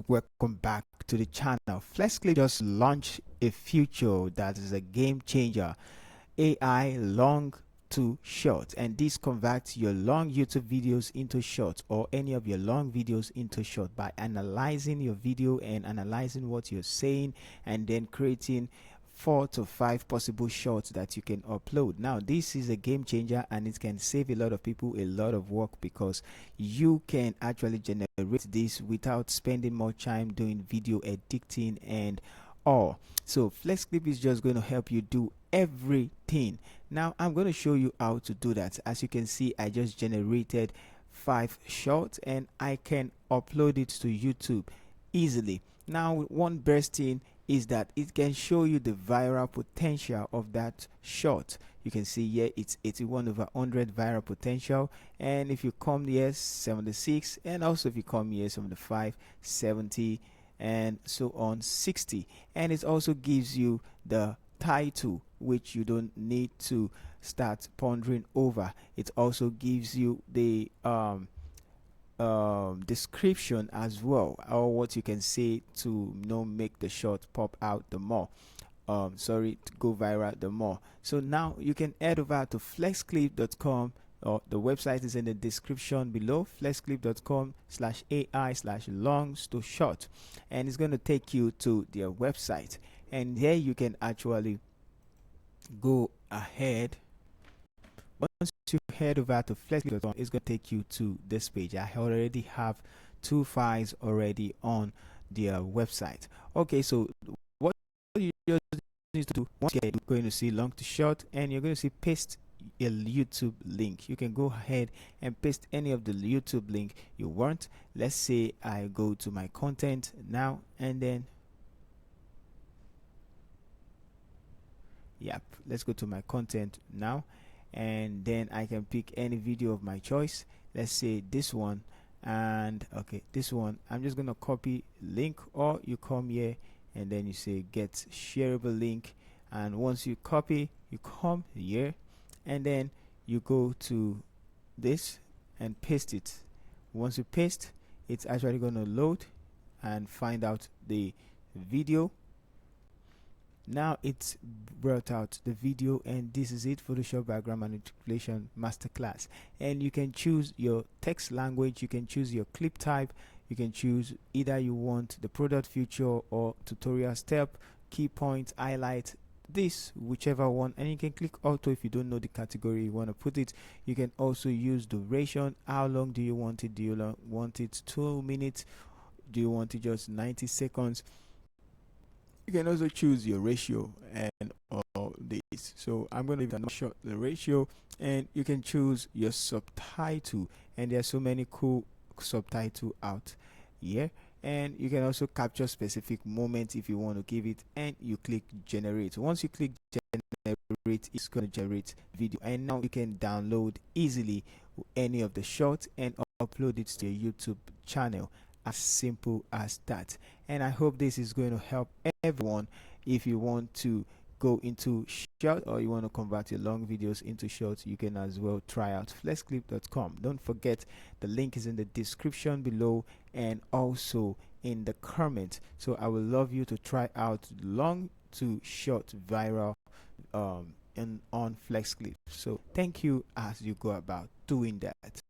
welcome back to the channel. FlexClip just launched a feature that is a game changer: AI long to short, and this converts your long YouTube videos into short, or any of your long videos into short, by analyzing your video and analyzing what you're saying, and then creating 4 to 5 possible shorts that you can upload. Now this is a game changer, and it can save a lot of people a lot of work, because you can actually generate this without spending more time doing video editing and all. So FlexClip is just going to help you do everything. Now I'm going to show you how to do that. As you can see, I just generated 5 shorts and I can upload it to YouTube easily. Now one best thing is that it can show you the viral potential of that short. You can see here it's 81/100 viral potential, and if you come here 76, and also if you come here 75, 70, and so on 60. And it also gives you the title, which you don't need to start pondering over. It also gives you the description as well, or what you can say to make the short pop out the more, to go viral the more. So now you can head over to flexclip.com, or the website is in the description below, flexclip.com/ai/longs to short, and it's going to take you to their website, and here you can actually go ahead. Once you head over to FlexClip.com, it's going to take you to this page. I already have 2 files already on their website. Okay, so what you just need to do, once you're going to see long to short, and you're going to see paste a YouTube link. You can go ahead and paste any of the YouTube link you want. Let's say I go to my content now, and then let's go to my content now, and then I can pick any video of my choice. Let's say this one, and okay, this one I'm just gonna copy link, or you come here and then you say get shareable link, and once you copy, you come here and then you go to this and paste it. Once you paste, it's actually going to load and find out the video. Now it's brought out the video, and this is it: Photoshop background manipulation masterclass. And you can choose your text language, you can choose your clip type, you can choose either you want the product feature or tutorial step, key points, highlight, this whichever one, and you can click auto if you don't know the category you want to put it. You can also use duration. How long do you want it? Do you want it 2 minutes? Do you want it just 90 seconds? You can also choose your ratio and all this. So I'm going to leave that short the ratio, and you can choose your subtitle, and there are so many cool subtitle out here. And you can also capture specific moments if you want to give it, and you click generate. Once you click generate, it's going to generate video, and now you can download easily any of the shorts and upload it to your YouTube channel. As simple as that. And I hope this is going to help everyone. If you want to go into short, or you want to convert your long videos into shorts, you can as well try out flexclip.com. Don't forget, the link is in the description below and also in the comment. So I would love you to try out long to short viral and on FlexClip. So thank you as you go about doing that.